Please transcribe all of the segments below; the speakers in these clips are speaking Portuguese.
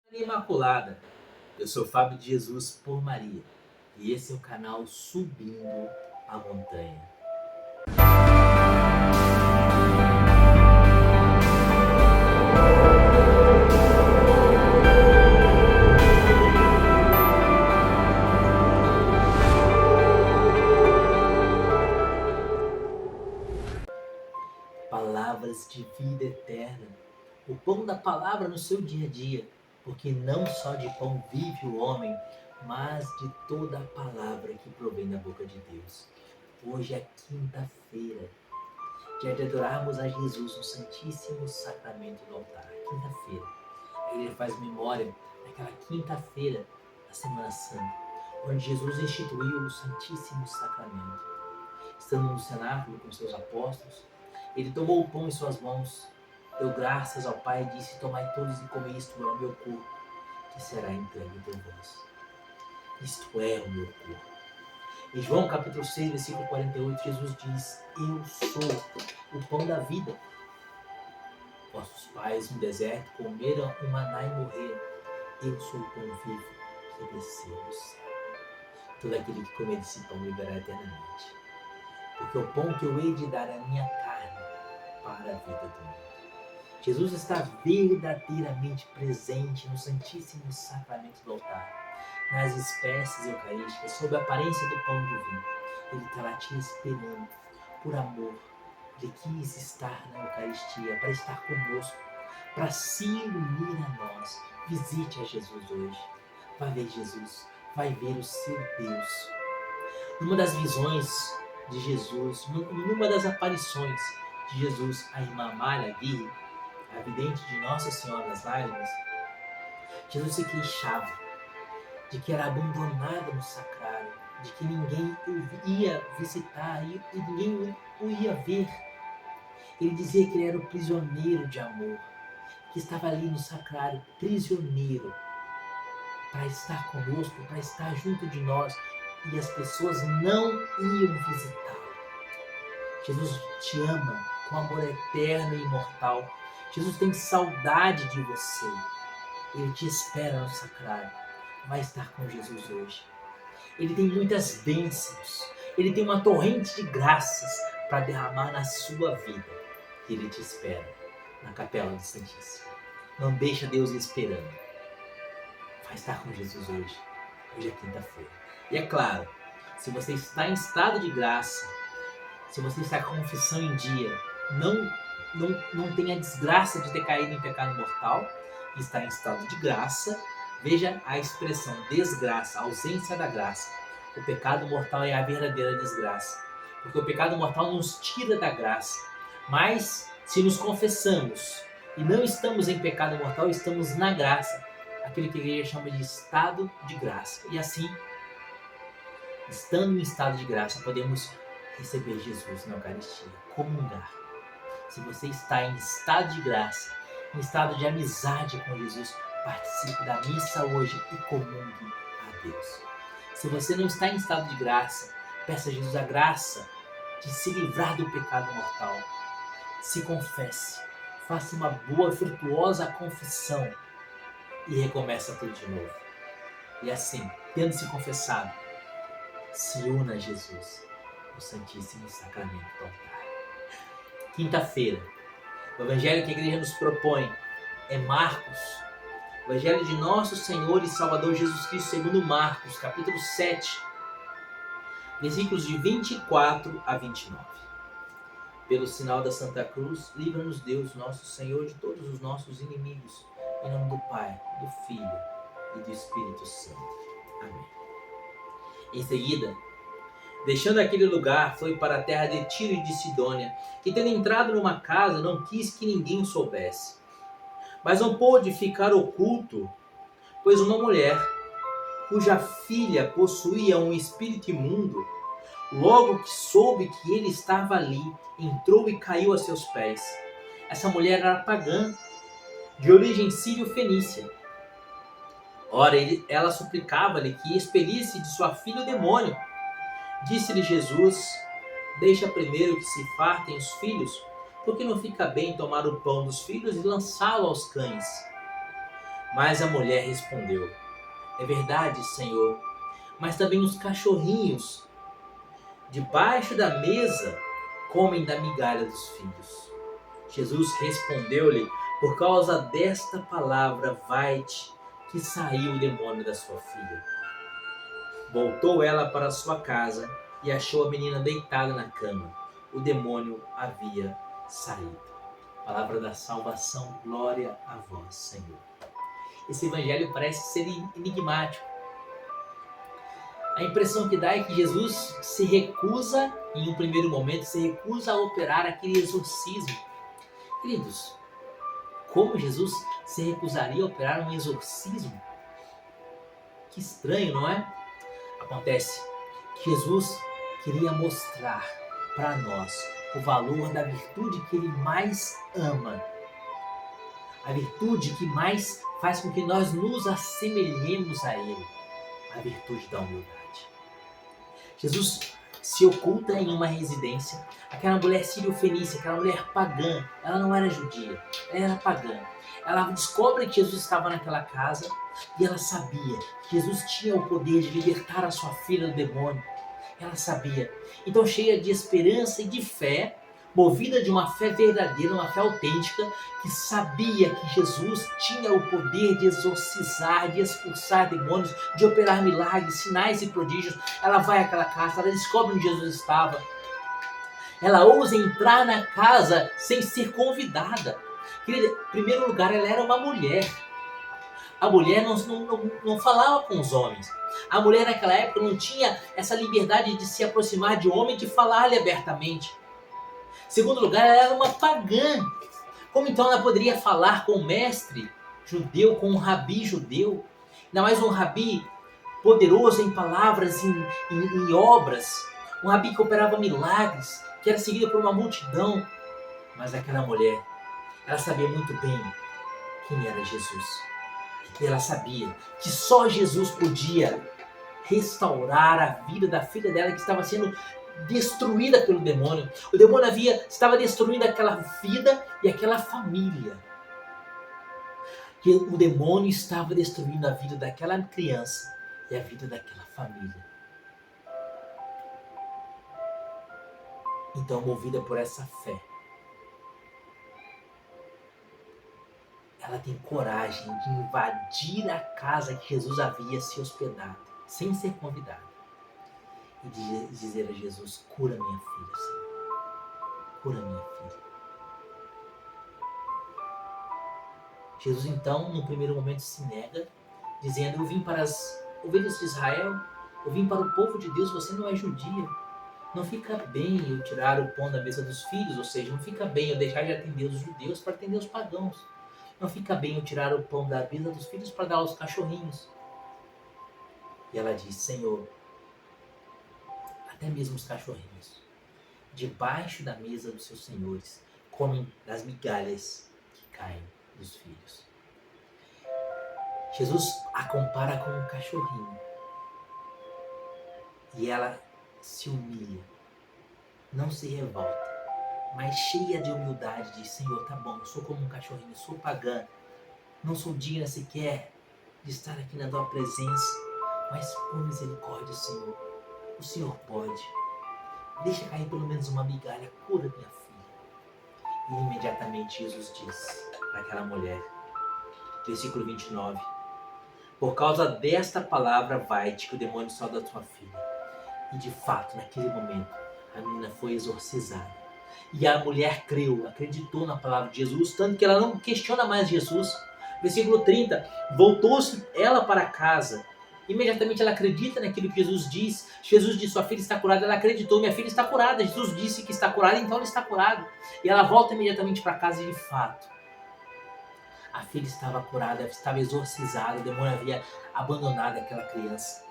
Maria Imaculada, eu sou Fábio de Jesus por Maria e esse é o canal Subindo a Montanha. Palavras de vida eterna, o pão da palavra no seu dia a dia, porque não só de pão vive o homem, mas de toda a palavra que provém da boca de Deus. Hoje é quinta-feira, dia de adorarmos a Jesus no Santíssimo Sacramento do altar. Quinta-feira, a igreja faz memória daquela quinta-feira da Semana Santa, onde Jesus instituiu o Santíssimo Sacramento. Estando no cenáculo com seus apóstolos, ele tomou o pão em suas mãos, deu graças ao Pai e disse: tomai todos e comei, isto é o meu corpo, que será entregue por vós. Isto é o meu corpo. Em João capítulo 6, versículo 48, Jesus diz: eu sou o pão da vida. Vossos pais no deserto comeram o maná e morreram. Eu sou o pão vivo que desceu do céu. Todo aquele que comer desse pão viverá eternamente. Porque o pão que eu hei de dar é a minha carne para a vida do mundo. Jesus está verdadeiramente presente no Santíssimo Sacramento do altar, nas espécies eucarísticas, sob a aparência do pão e do vinho. Ele está lá te esperando, por amor. Ele quis estar na Eucaristia, para estar conosco, para se unir a nós. Visite a Jesus hoje. Vai ver Jesus, vai ver o seu Deus. Numa das visões de Jesus, numa das aparições de Jesus, a irmã Amália Aguirre, a vidente de Nossa Senhora das Lágrimas, Jesus se queixava de que era abandonado no sacrário, de que ninguém o ia visitar e ninguém o ia ver. Ele dizia que ele era o prisioneiro de amor, que estava ali no sacrário, prisioneiro, para estar conosco, para estar junto de nós, e as pessoas não iam visitá-lo. Jesus te ama com amor eterno e imortal. Jesus tem saudade de você. Ele te espera no sacrário. Vai estar com Jesus hoje. Ele tem muitas bênçãos. Ele tem uma torrente de graças para derramar na sua vida. Ele te espera na Capela do Santíssimo. Não deixa Deus esperando. Vai estar com Jesus hoje. Hoje é quinta-feira. E é claro, se você está em estado de graça, se você está com a confissão em dia, não tem a desgraça de ter caído em pecado mortal, está em estado de graça, veja a expressão desgraça, ausência da graça. O pecado mortal é a verdadeira desgraça, porque o pecado mortal nos tira da graça. Mas se nos confessamos e não estamos em pecado mortal, estamos na graça, aquilo que a igreja chama de estado de graça. E assim, estando em estado de graça, podemos receber Jesus na Eucaristia, comungar. Se você está em estado de graça, em estado de amizade com Jesus, participe da missa hoje e comungue a Deus. Se você não está em estado de graça, peça a Jesus a graça de se livrar do pecado mortal. Se confesse, faça uma boa, virtuosa confissão e recomeça tudo de novo. E assim, tendo se confessado, se una a Jesus, o Santíssimo Sacramento do altar. Quinta-feira, o Evangelho que a igreja nos propõe é Marcos, o Evangelho de Nosso Senhor e Salvador Jesus Cristo segundo Marcos, capítulo 7, versículos de 24 a 29. Pelo sinal da Santa Cruz, livra-nos Deus, nosso Senhor, de todos os nossos inimigos. Em nome do Pai, do Filho e do Espírito Santo. Amém. Em seguida, deixando aquele lugar, foi para a terra de Tiro e de Sidônia, e tendo entrado numa casa, não quis que ninguém soubesse. Mas não pôde ficar oculto, pois uma mulher, cuja filha possuía um espírito imundo, logo que soube que ele estava ali, entrou e caiu a seus pés. Essa mulher era pagã, de origem sírio-fenícia. Ora, ela suplicava-lhe que expelisse de sua filha o demônio. Disse-lhe Jesus: deixa primeiro que se fartem os filhos, porque não fica bem tomar o pão dos filhos e lançá-lo aos cães. Mas a mulher respondeu: é verdade, Senhor, mas também os cachorrinhos debaixo da mesa comem da migalha dos filhos. Jesus respondeu-lhe: por causa desta palavra vai-te, que saiu o demônio da sua filha. Voltou ela para sua casa e achou a menina deitada na cama. O demônio havia saído. Palavra da salvação, glória a vós, Senhor. Esse evangelho parece ser enigmático. A impressão que dá é que Jesus se recusa, em um primeiro momento, se recusa a operar aquele exorcismo. Queridos, como Jesus se recusaria a operar um exorcismo? Que estranho, não é? Acontece que Jesus queria mostrar para nós o valor da virtude que Ele mais ama. A virtude que mais faz com que nós nos assemelhemos a Ele. A virtude da humildade. Jesus se oculta em uma residência. Aquela mulher sírio-fenícia, aquela mulher pagã, ela não era judia, ela era pagã. Ela descobre que Jesus estava naquela casa e ela sabia que Jesus tinha o poder de libertar a sua filha do demônio. Ela sabia. Então, cheia de esperança e de fé, movida de uma fé verdadeira, uma fé autêntica, que sabia que Jesus tinha o poder de exorcizar, de expulsar demônios, de operar milagres, sinais e prodígios, ela vai àquela casa, ela descobre onde Jesus estava. Ela ousa entrar na casa sem ser convidada. Querida, em primeiro lugar, ela era uma mulher. A mulher não falava com os homens. A mulher naquela época não tinha essa liberdade de se aproximar de homem e de falar-lhe abertamente. Em segundo lugar, ela era uma pagã. Como então ela poderia falar com o mestre judeu, com um rabi judeu? Ainda mais um rabi poderoso em palavras, em obras. Um rabi que operava milagres, que era seguido por uma multidão. Mas aquela mulher, ela sabia muito bem quem era Jesus. E ela sabia que só Jesus podia restaurar a vida da filha dela que estava sendo destruída pelo demônio. O demônio estava destruindo aquela vida e aquela família. Que o demônio estava destruindo a vida daquela criança e a vida daquela família. Então, movida por essa fé, ela tem coragem de invadir a casa que Jesus havia se hospedado, sem ser convidada, e de dizer a Jesus: cura minha filha, Senhor. Cura minha filha. Jesus então, no primeiro momento, se nega, dizendo: eu vim para as ovelhas de Israel, eu vim para o povo de Deus, você não é judia. Não fica bem eu tirar o pão da mesa dos filhos, ou seja, não fica bem eu deixar de atender os judeus para atender os pagãos. Não fica bem eu tirar o pão da mesa dos filhos para dar aos cachorrinhos. E ela diz: Senhor, até mesmo os cachorrinhos, debaixo da mesa dos seus senhores, comem das migalhas que caem dos filhos. Jesus a compara com um cachorrinho. E ela se humilha, não se revolta, mas cheia de humildade diz: Senhor, tá bom, eu sou como um cachorrinho, sou pagã, não sou digna sequer de estar aqui na tua presença, mas por misericórdia, Senhor, o Senhor pode. Deixa cair pelo menos uma migalha, cura minha filha. E imediatamente Jesus diz para aquela mulher, versículo 29, por causa desta palavra vai-te, que o demônio saiu da tua filha. E de fato, naquele momento, a menina foi exorcizada. E a mulher creu, acreditou na palavra de Jesus, tanto que ela não questiona mais Jesus. Versículo 30, voltou-se ela para casa. Imediatamente ela acredita naquilo que Jesus diz. Jesus disse: sua filha está curada. Ela acreditou: minha filha está curada. Jesus disse que está curada, então ela está curada. E ela volta imediatamente para casa e de fato, a filha estava curada, estava exorcizada, o demônio havia abandonado aquela criança.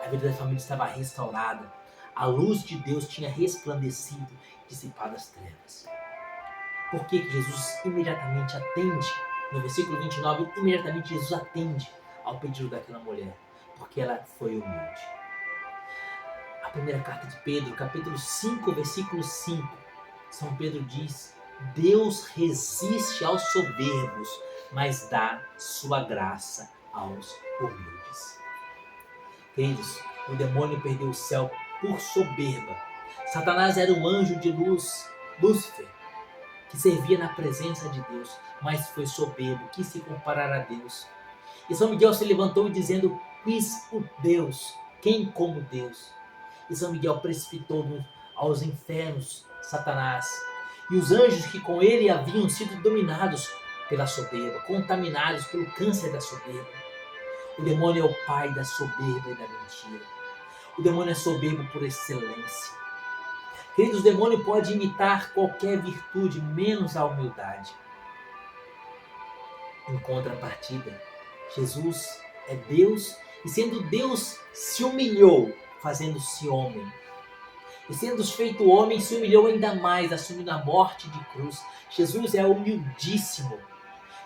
A vida da família estava restaurada. A luz de Deus tinha resplandecido, dissipado as trevas. Por que Jesus imediatamente atende? No versículo 29, imediatamente Jesus atende ao pedido daquela mulher. Porque ela foi humilde. A primeira carta de Pedro, capítulo 5, versículo 5. São Pedro diz: Deus resiste aos soberbos, mas dá sua graça aos humildes. Queridos, o demônio perdeu o céu por soberba. Satanás era um anjo de luz, Lúcifer, que servia na presença de Deus, mas foi soberbo, quis se comparar a Deus. E São Miguel se levantou dizendo: quis o Deus, quem como Deus? E São Miguel precipitou aos infernos Satanás e os anjos que com ele haviam sido dominados pela soberba, contaminados pelo câncer da soberba. O demônio é o pai da soberba e da mentira. O demônio é soberbo por excelência. Queridos, o demônio pode imitar qualquer virtude, menos a humildade. Em contrapartida, Jesus é Deus e, sendo Deus, se humilhou, fazendo-se homem. E sendo feito homem, se humilhou ainda mais, assumindo a morte de cruz. Jesus é humildíssimo.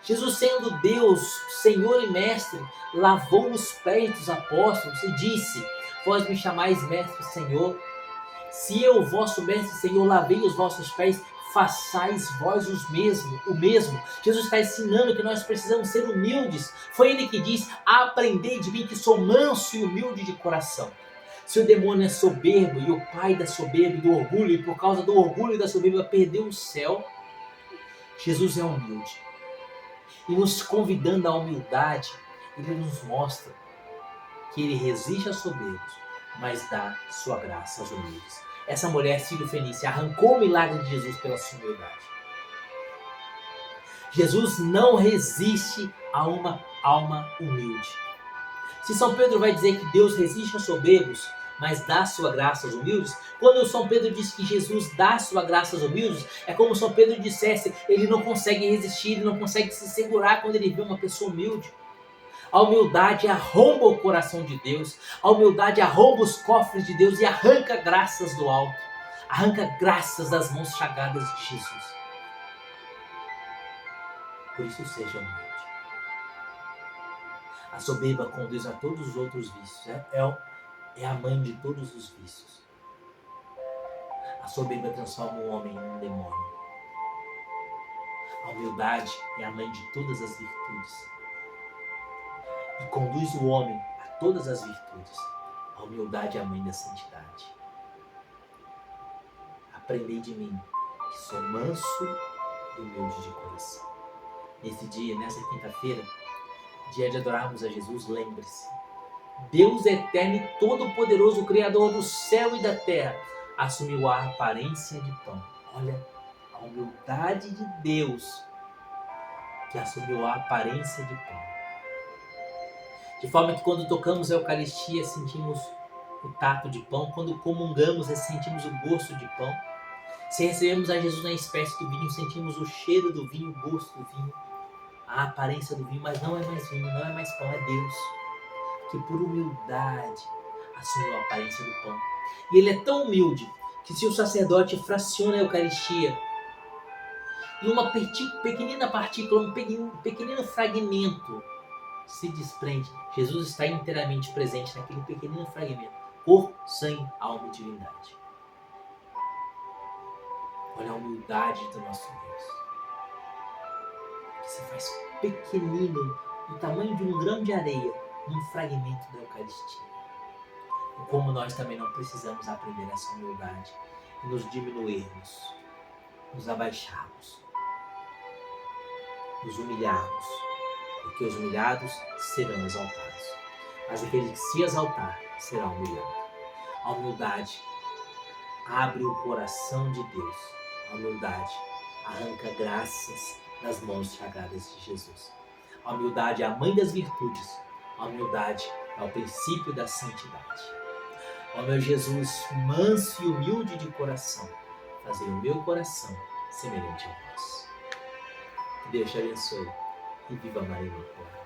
Jesus, sendo Deus, Senhor e Mestre, lavou os pés dos apóstolos e disse: vós me chamais Mestre e Senhor. Se eu, vosso Mestre e Senhor, lavei os vossos pés, façais vós o mesmo. Jesus está ensinando que nós precisamos ser humildes. Foi ele que diz: aprendei de mim que sou manso e humilde de coração. Se o demônio é soberbo e o pai da soberba e do orgulho, e por causa do orgulho e da soberba perdeu o céu, Jesus é humilde. E nos convidando à humildade, ele nos mostra que ele resiste aos soberbos, mas dá sua graça aos humildes. Essa mulher, Sírio-Fenícia, arrancou o milagre de Jesus pela sua humildade. Jesus não resiste a uma alma humilde. Se São Pedro vai dizer que Deus resiste aos soberbos, mas dá sua graça aos humildes, quando São Pedro diz que Jesus dá sua graça aos humildes, é como São Pedro dissesse: ele não consegue resistir, ele não consegue se segurar quando ele vê uma pessoa humilde. A humildade arromba o coração de Deus, a humildade arromba os cofres de Deus e arranca graças do alto, arranca graças das mãos chagadas de Jesus. Por isso seja humilde. A soberba conduz a todos os outros vícios, é a mãe de todos os vícios. A soberba transforma o homem em um demônio. A humildade é a mãe de todas as virtudes e conduz o homem a todas as virtudes. A humildade é a mãe da santidade. Aprendei de mim, que sou manso e humilde de coração. Nesse dia, nessa quinta-feira, dia de adorarmos a Jesus, lembre-se: Deus eterno e todo-poderoso, Criador do céu e da terra, assumiu a aparência de pão. Olha a humildade de Deus, que assumiu a aparência de pão. De forma que quando tocamos a Eucaristia, sentimos o tato de pão. Quando comungamos, sentimos o gosto de pão. Se recebemos a Jesus na espécie do vinho, sentimos o cheiro do vinho, o gosto do vinho, a aparência do vinho, mas não é mais vinho, não é mais pão, é Deus, que por humildade assumiu a aparência do pão. E ele é tão humilde que se o sacerdote fraciona a Eucaristia e uma pequenina partícula, um pequenino fragmento se desprende, Jesus está inteiramente presente naquele pequenino fragmento, corpo, sangue, alma e divindade. Olha a humildade do nosso Deus, que se faz pequenino, do tamanho de um grão de areia, num fragmento da Eucaristia. E como nós também não precisamos aprender essa humildade e nos diminuirmos, nos abaixarmos, nos humilharmos, porque os humilhados serão exaltados, mas aquele que se exaltar será humilhado. A humildade abre o coração de Deus. A humildade arranca graças das mãos chagadas de Jesus. A humildade é a mãe das virtudes. A humildade é o princípio da santidade. Ó meu Jesus, manso e humilde de coração, fazei o meu coração semelhante ao vosso. Que Deus te abençoe e viva Maria Imaculada.